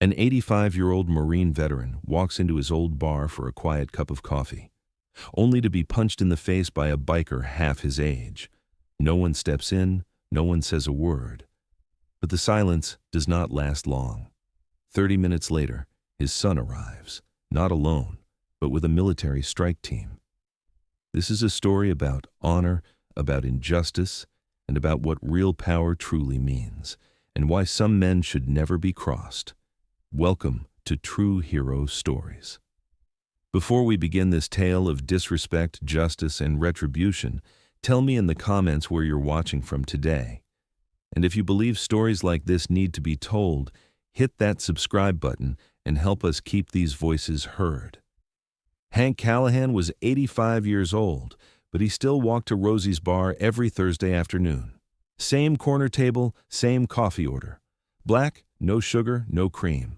An 85-year-old Marine veteran walks into his old bar for a quiet cup of coffee, only to be punched in the face by a biker half his age. No one steps in, no one says a word. But the silence does not last long. 30 minutes later, his son arrives, not alone, but with a military strike team. This is a story about honor, about injustice, and about what real power truly means, and why some men should never be crossed. Welcome to True Hero Stories. Before we begin this tale of disrespect, justice, and retribution, tell me in the comments where you're watching from today. And if you believe stories like this need to be told, hit that subscribe button and help us keep these voices heard. Hank Callahan was 85 years old, but he still walked to Rosie's bar every Thursday afternoon. Same corner table, same coffee order. Black, no sugar, no cream.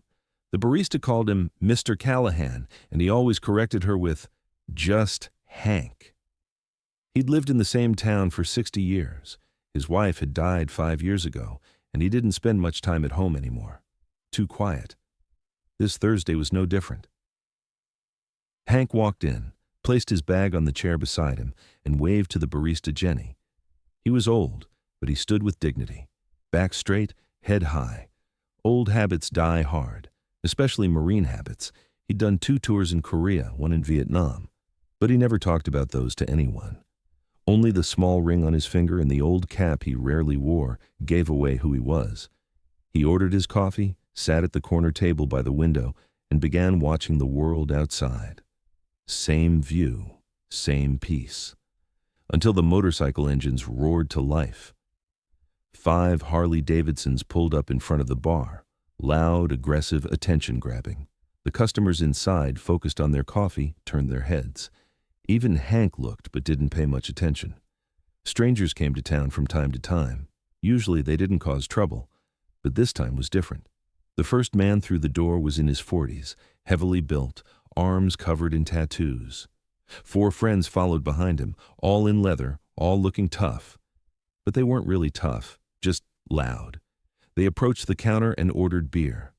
The barista called him Mr. Callahan, and he always corrected her with, "Just Hank." He'd lived in the same town for 60 years. His wife had died 5 years ago, and he didn't spend much time at home anymore. Too quiet. This Thursday was no different. Hank walked in, placed his bag on the chair beside him, and waved to the barista Jenny. He was old, but he stood with dignity. Back straight, head high. Old habits die hard, especially Marine habits. He'd done 2 tours in Korea, 1 in Vietnam, but he never talked about those to anyone. Only the small ring on his finger and the old cap he rarely wore gave away who he was. He ordered his coffee, sat at the corner table by the window, and began watching the world outside. Same view, same peace, until the motorcycle engines roared to life. 5 Harley-Davidsons pulled up in front of the bar, loud, aggressive, attention-grabbing. The customers inside, focused on their coffee, turned their heads. Even Hank looked but didn't pay much attention. Strangers came to town from time to time. Usually they didn't cause trouble, but this time was different. The first man through the door was in his 40s, heavily built, arms covered in tattoos. 4 friends followed behind him, all in leather, all looking tough. But they weren't really tough, just loud. They approached the counter and ordered beer.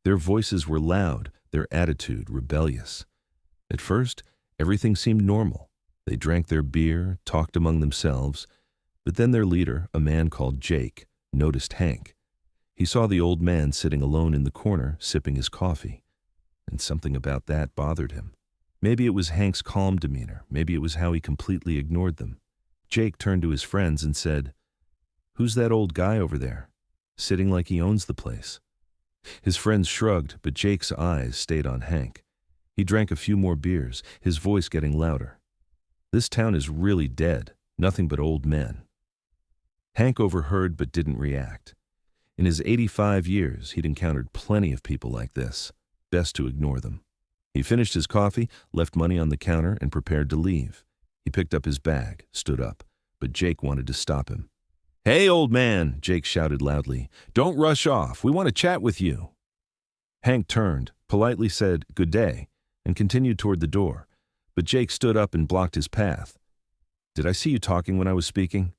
Their voices were loud, their attitude rebellious. At first, everything seemed normal. They drank their beer, talked among themselves, but then their leader, a man called Jake, noticed Hank. He saw the old man sitting alone in the corner, sipping his coffee, and something about that bothered him. Maybe it was Hank's calm demeanor, maybe it was how he completely ignored them. Jake turned to his friends and said, "Who's that old guy over there, sitting like he owns the place?" His friends shrugged, but Jake's eyes stayed on Hank. He drank a few more beers, his voice getting louder. "This town is really dead, nothing but old men." Hank overheard but didn't react. In his 85 years, he'd encountered plenty of people like this. Best to ignore them. He finished his coffee, left money on the counter, and prepared to leave. He picked up his bag, stood up, but Jake wanted to stop him. "Hey, old man," Jake shouted loudly. "Don't rush off. We want to chat with you." Hank turned, politely said, "Good day," and continued toward the door, but Jake stood up and blocked his path. "Did I see you talking when I was speaking?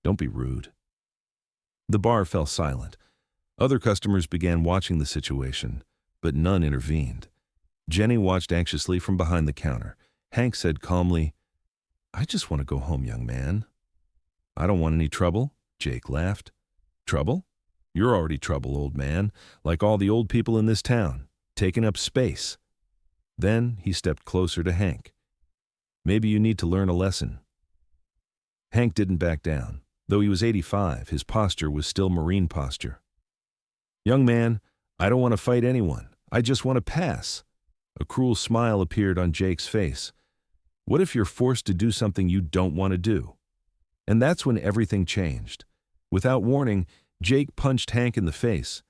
Don't be rude." The bar fell silent. Other customers began watching the situation, but none intervened. Jenny watched anxiously from behind the counter. Hank said calmly, "I just want to go home, young man." "I don't want any trouble," Jake laughed. "Trouble? You're already trouble, old man, like all the old people in this town, taking up space." Then he stepped closer to Hank. "Maybe you need to learn a lesson." Hank didn't back down. Though he was 85, his posture was still Marine posture. "Young man, I don't want to fight anyone. I just want to pass." A cruel smile appeared on Jake's face. "What if you're forced to do something you don't want to do?" And that's when everything changed. Without warning, Jake punched Hank in the face.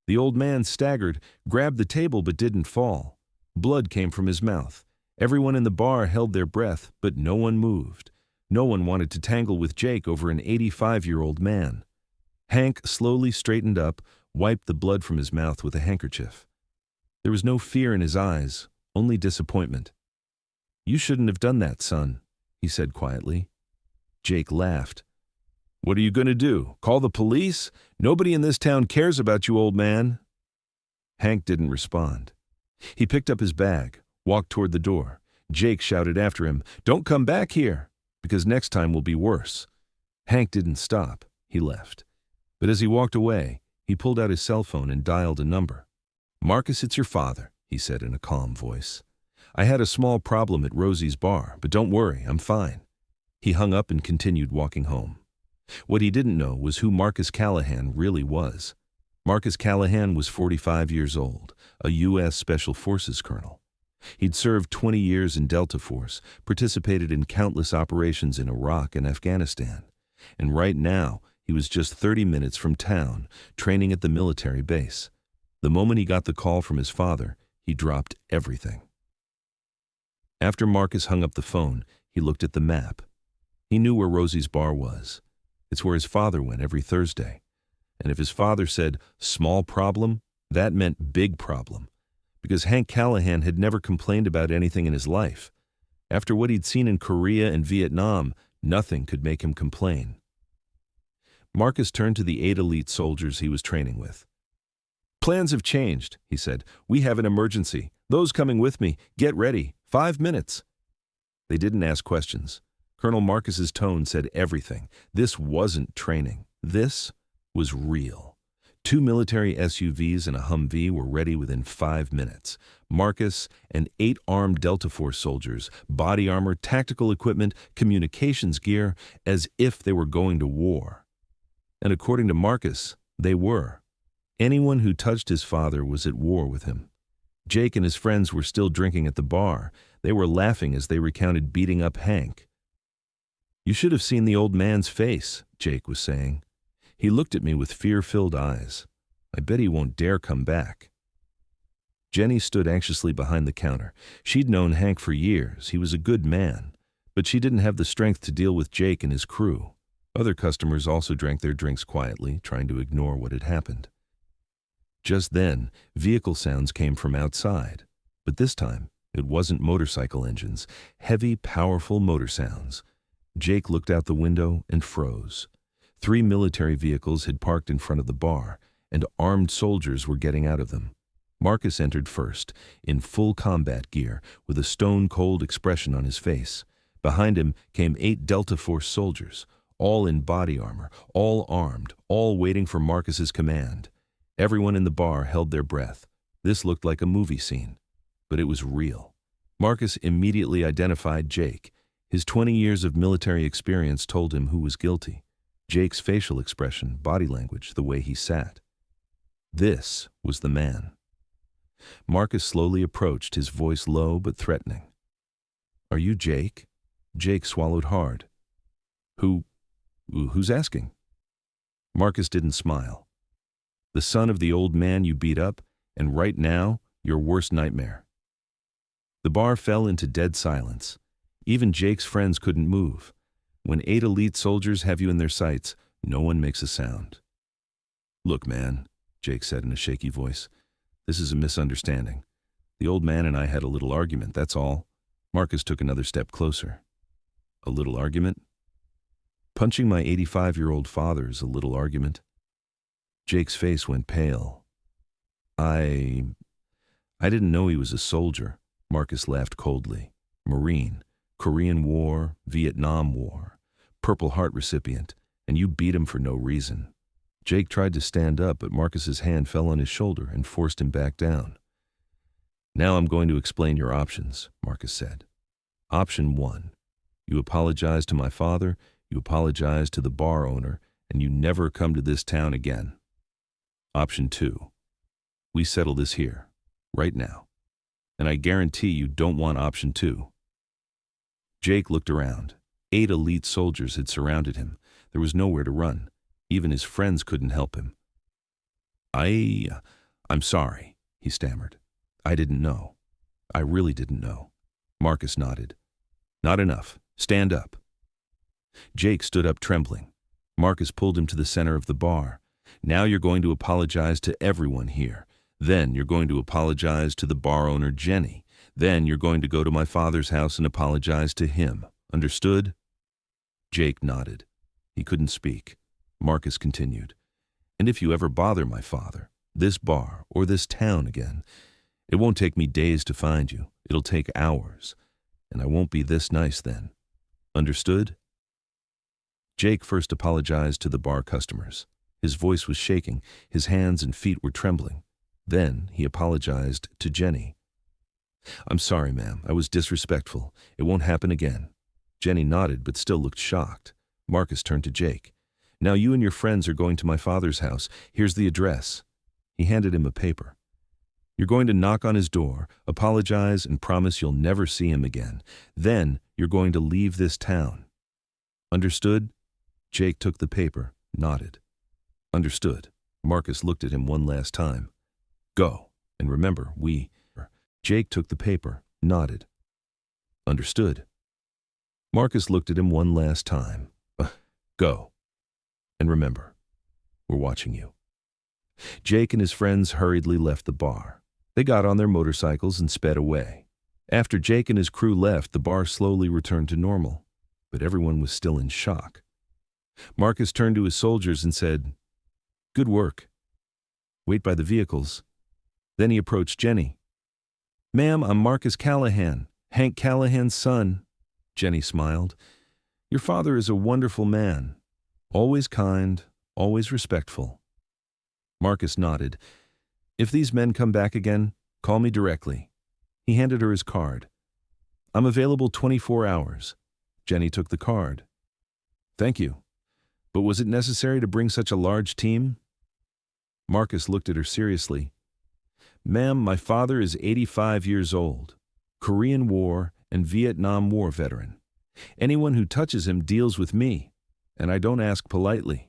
The old man staggered, grabbed the table but didn't fall. Blood came from his mouth. Everyone in the bar held their breath, but no one moved. No one wanted to tangle with Jake over an 85-year-old man. Hank slowly straightened up, wiped the blood from his mouth with a handkerchief. There was no fear in his eyes, only disappointment. "You shouldn't have done that, son," he said quietly. Jake laughed. "What are you going to do? Call the police? Nobody in this town cares about you, old man." Hank didn't respond. He picked up his bag, walked toward the door. Jake shouted after him, "Don't come back here, because next time will be worse." Hank didn't stop. He left. But as he walked away, he pulled out his cell phone and dialed a number. "Marcus, it's your father," he said in a calm voice. "I had a small problem at Rosie's bar, but don't worry, I'm fine." He hung up and continued walking home. What he didn't know was who Marcus Callahan really was. Marcus Callahan was 45 years old, a U.S. Special Forces colonel. He'd served 20 years in Delta Force, participated in countless operations in Iraq and Afghanistan. And right now, he was just 30 minutes from town, training at the military base. The moment he got the call from his father, he dropped everything. After Marcus hung up the phone, he looked at the map. He knew where Rosie's bar was. It's where his father went every Thursday. And if his father said, "small problem," that meant big problem. Because Hank Callahan had never complained about anything in his life. After what he'd seen in Korea and Vietnam, nothing could make him complain. Marcus turned to the 8 elite soldiers he was training with. "Plans have changed," he said. "We have an emergency. Those coming with me, get ready. 5 minutes." They didn't ask questions. Colonel Marcus's tone said everything. This wasn't training. This was real. 2 military SUVs and a Humvee were ready within 5 minutes. Marcus and 8 armed Delta Force soldiers, body armor, tactical equipment, communications gear, as if they were going to war. And according to Marcus, they were. Anyone who touched his father was at war with him. Jake and his friends were still drinking at the bar. They were laughing as they recounted beating up Hank. "You should have seen the old man's face," Jake was saying. "He looked at me with fear-filled eyes. I bet he won't dare come back." Jenny stood anxiously behind the counter. She'd known Hank for years. He was a good man. But she didn't have the strength to deal with Jake and his crew. Other customers also drank their drinks quietly, trying to ignore what had happened. Just then, vehicle sounds came from outside. But this time, it wasn't motorcycle engines. Heavy, powerful motor sounds. Jake looked out the window and froze. 3 military vehicles had parked in front of the bar, and armed soldiers were getting out of them. Marcus entered first, in full combat gear, with a stone-cold expression on his face. Behind him came 8 Delta Force soldiers, all in body armor, all armed, all waiting for Marcus's command. Everyone in the bar held their breath. This looked like a movie scene, but it was real. Marcus immediately identified Jake. His 20 years of military experience told him who was guilty. Jake's facial expression, body language, the way he sat. This was the man. Marcus slowly approached, his voice low but threatening. "Are you Jake?" Jake swallowed hard. Who's asking?" Marcus didn't smile. "The son of the old man you beat up, and right now, your worst nightmare." The bar fell into dead silence. Even Jake's friends couldn't move. When 8 elite soldiers have you in their sights, no one makes a sound. "Look, man," Jake said in a shaky voice, "this is a misunderstanding. The old man and I had a little argument, that's all." Marcus took another step closer. "A little argument?" "Punching my 85-year-old father is a little argument." Jake's face went pale. I didn't know he was a soldier," Marcus laughed coldly. "Marine, Korean War, Vietnam War, Purple Heart recipient, and you beat him for no reason." Jake tried to stand up, but Marcus's hand fell on his shoulder and forced him back down. "Now I'm going to explain your options," Marcus said. "Option 1. You apologize to my father, you apologize to the bar owner, and you never come to this town again. Option 2. We settle this here, right now. And I guarantee you don't want option 2. Jake looked around. 8 elite soldiers had surrounded him. There was nowhere to run. Even his friends couldn't help him. I'm sorry, he stammered. "I didn't know. I really didn't know." Marcus nodded. "Not enough. Stand up." Jake stood up trembling. Marcus pulled him to the center of the bar. "Now you're going to apologize to everyone here. Then you're going to apologize to the bar owner, Jenny. Then you're going to go to my father's house and apologize to him. Understood?" Jake nodded. He couldn't speak. Marcus continued. "And if you ever bother my father, this bar, or this town again. It won't take me days to find you. It'll take hours. And I won't be this nice then. Understood? Jake first apologized to the bar customers. His voice was shaking, his hands and feet were trembling. Then he apologized to Jenny. I'm sorry, ma'am. I was disrespectful. It won't happen again. Jenny nodded but still looked shocked. Marcus turned to Jake. Now you and your friends are going to my father's house. Here's the address. He handed him a paper. You're going to knock on his door, apologize, and promise you'll never see him again. Then you're going to leave this town. Understood? Jake took the paper, nodded. Understood. Marcus looked at him one last time. Go. And remember, Jake took the paper, nodded. Understood. Marcus looked at him one last time. Go. And remember, we're watching you. Jake and his friends hurriedly left the bar. They got on their motorcycles and sped away. After Jake and his crew left, the bar slowly returned to normal, but everyone was still in shock. Marcus turned to his soldiers and said, Good work. Wait by the vehicles. Then he approached Jenny. Ma'am, I'm Marcus Callahan, Hank Callahan's son. Jenny smiled. Your father is a wonderful man, always kind, always respectful. Marcus nodded. If these men come back again, call me directly. He handed her his card. I'm available 24 hours. Jenny took the card. Thank you. But was it necessary to bring such a large team? Marcus looked at her seriously. Ma'am, my father is 85 years old, Korean War and Vietnam War veteran. Anyone who touches him deals with me, and I don't ask politely.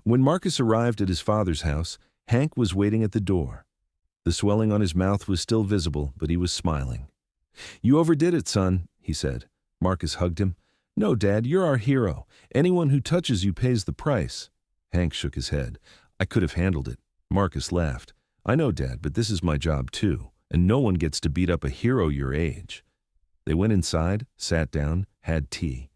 When Marcus arrived at his father's house, Hank was waiting at the door. The swelling on his mouth was still visible, but he was smiling. You overdid it, son, he said. Marcus hugged him. No, Dad, you're our hero. Anyone who touches you pays the price. Hank shook his head. I could have handled it. Marcus laughed. I know, Dad, but this is my job too, and no one gets to beat up a hero your age. They went inside, sat down, had tea.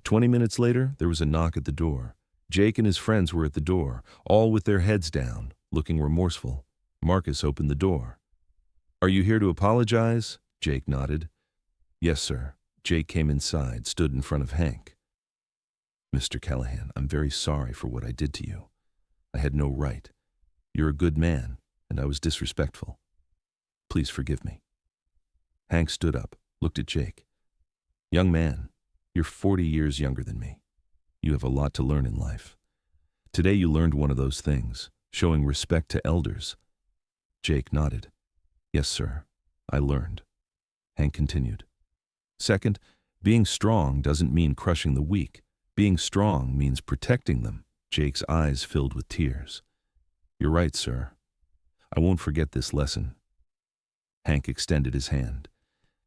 20 minutes later, there was a knock at the door. Jake and his friends were at the door, all with their heads down, looking remorseful. Marcus opened the door. Are you here to apologize? Jake nodded. Yes, sir. Jake came inside, stood in front of Hank. Mr. Callahan, I'm very sorry for what I did to you. I had no right. You're a good man, and I was disrespectful. Please forgive me. Hank stood up, looked at Jake. Young man, you're 40 years younger than me. You have a lot to learn in life. Today you learned one of those things, showing respect to elders. Jake nodded. Yes, sir, I learned. Hank continued. Second, being strong doesn't mean crushing the weak. Being strong means protecting them. Jake's eyes filled with tears. You're right, sir. I won't forget this lesson. Hank extended his hand.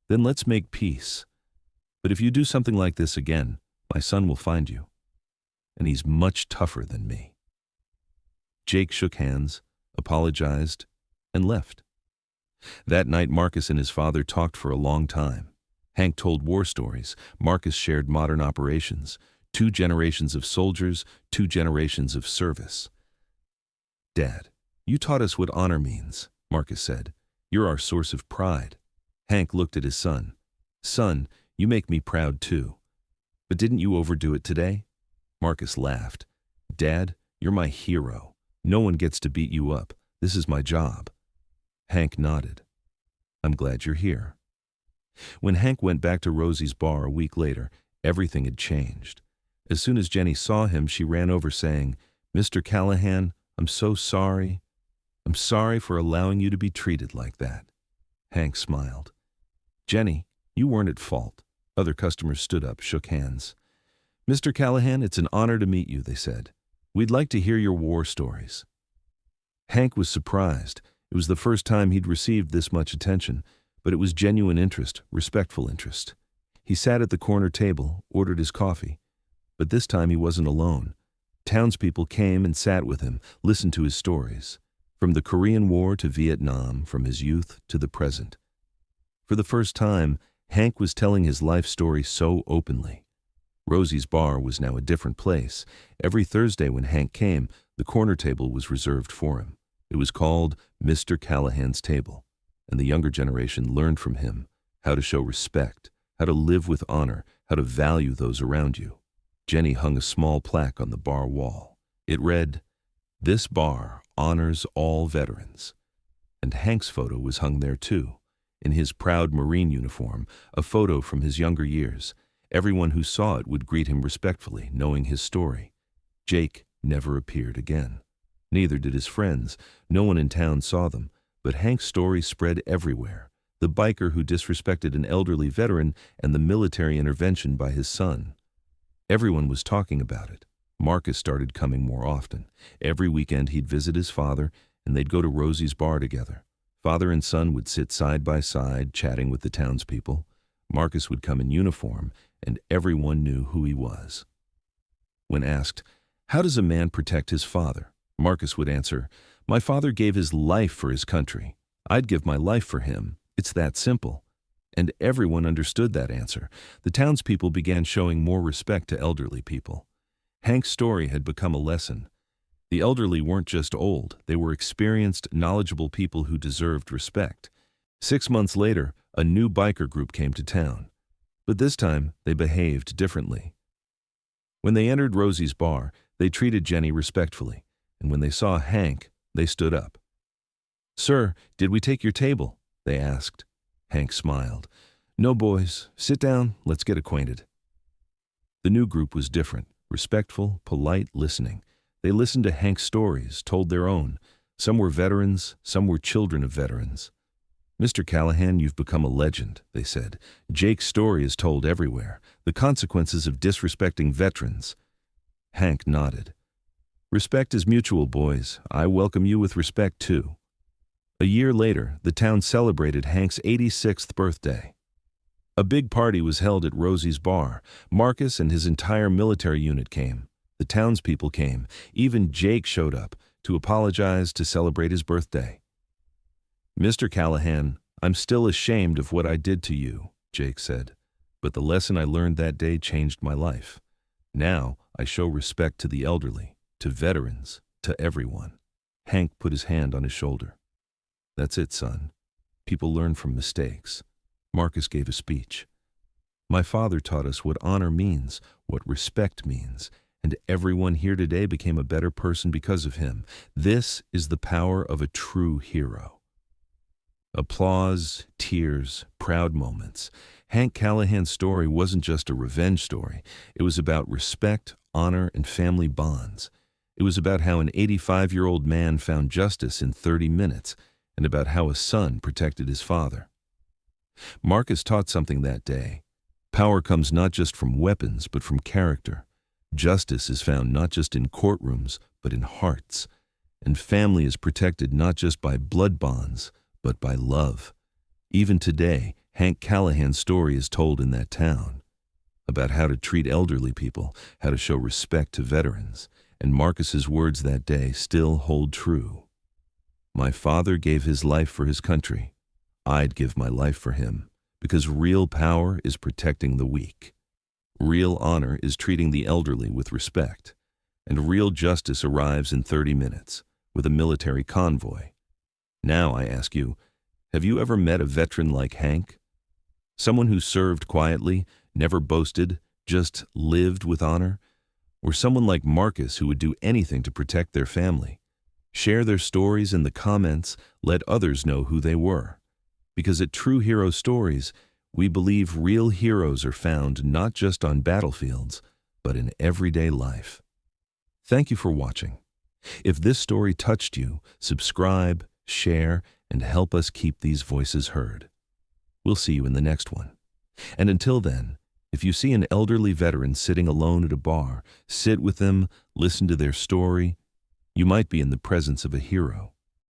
Then let's make peace. But if you do something like this again, my son will find you. And he's much tougher than me. Jake shook hands, apologized, and left. That night, Marcus and his father talked for a long time. Hank told war stories. Marcus shared modern operations. 2 generations of soldiers, 2 generations of service. Dad, you taught us what honor means, Marcus said. You're our source of pride. Hank looked at his son. Son, you make me proud too. But didn't you overdo it today? Marcus laughed. Dad, you're my hero. No one gets to beat you up. This is my job. Hank nodded. I'm glad you're here. When Hank went back to Rosie's bar a week later, everything had changed. As soon as Jenny saw him, she ran over saying, Mr. Callahan, I'm so sorry. I'm sorry for allowing you to be treated like that. Hank smiled. Jenny, you weren't at fault. Other customers stood up, shook hands. Mr. Callahan, it's an honor to meet you, they said. We'd like to hear your war stories. Hank was surprised. It was the first time he'd received this much attention, but it was genuine interest, respectful interest. He sat at the corner table, ordered his coffee. But this time he wasn't alone. Townspeople came and sat with him, listened to his stories. From the Korean War to Vietnam, from his youth to the present. For the first time, Hank was telling his life story so openly. Rosie's bar was now a different place. Every Thursday when Hank came, the corner table was reserved for him. It was called Mr. Callahan's Table, and the younger generation learned from him how to show respect, how to live with honor, how to value those around you. Jenny hung a small plaque on the bar wall. It read, "This bar honors all veterans." And Hank's photo was hung there too, in his proud Marine uniform, a photo from his younger years. Everyone who saw it would greet him respectfully, knowing his story. Jake never appeared again. Neither did his friends. No one in town saw them, but Hank's story spread everywhere. The biker who disrespected an elderly veteran and the military intervention by his son. Everyone was talking about it. Marcus started coming more often. Every weekend he'd visit his father, and they'd go to Rosie's bar together. Father and son would sit side by side, chatting with the townspeople. Marcus would come in uniform, and everyone knew who he was. When asked, "How does a man protect his father?" Marcus would answer, "My father gave his life for his country. I'd give my life for him. It's that simple." And everyone understood that answer. The townspeople began showing more respect to elderly people. Hank's story had become a lesson. The elderly weren't just old, they were experienced, knowledgeable people who deserved respect. 6 months later, a new biker group came to town. But this time, they behaved differently. When they entered Rosie's bar, they treated Jenny respectfully, and when they saw Hank, they stood up. "Sir, did we take your table?" they asked. Hank smiled. "No, boys. Sit down, let's get acquainted." The new group was different, respectful, polite, listening. They listened to Hank's stories, told their own. Some were veterans, some were children of veterans. "Mr. Callahan, you've become a legend," they said. "Jake's story is told everywhere. The consequences of disrespecting veterans." Hank nodded. "Respect is mutual, boys. I welcome you with respect, too." A year later, the town celebrated Hank's 86th birthday. A big party was held at Rosie's bar. Marcus and his entire military unit came. The townspeople came. Even Jake showed up to apologize, to celebrate his birthday. "Mr. Callahan, I'm still ashamed of what I did to you," Jake said. "But the lesson I learned that day changed my life. Now I show respect to the elderly, to veterans, to everyone." Hank put his hand on his shoulder. "That's it, son. People learn from mistakes." Marcus gave a speech. "My father taught us what honor means, what respect means, and everyone here today became a better person because of him. This is the power of a true hero." Applause, tears, proud moments. Hank Callahan's story wasn't just a revenge story. It was about respect, honor, and family bonds. It was about how an 85-year-old man found justice in 30 minutes, and about how a son protected his father. Marcus taught something that day. Power comes not just from weapons, but from character. Justice is found not just in courtrooms, but in hearts. And family is protected not just by blood bonds, but by love. Even today, Hank Callahan's story is told in that town. About how to treat elderly people, how to show respect to veterans. And Marcus's words that day still hold true. "My father gave his life for his country. I'd give my life for him, because real power is protecting the weak. Real honor is treating the elderly with respect. And real justice arrives in 30 minutes, with a military convoy. Now I ask you, have you ever met a veteran like Hank? Someone who served quietly, never boasted, just lived with honor? Or someone like Marcus who would do anything to protect their family? Share their stories in the comments, let others know who they were. Because at True Hero Stories, we believe real heroes are found not just on battlefields, but in everyday life. Thank you for watching. If this story touched you, subscribe, share, and help us keep these voices heard. We'll see you in the next one. And until then, if you see an elderly veteran sitting alone at a bar, sit with them, listen to their story. You might be in the presence of a hero.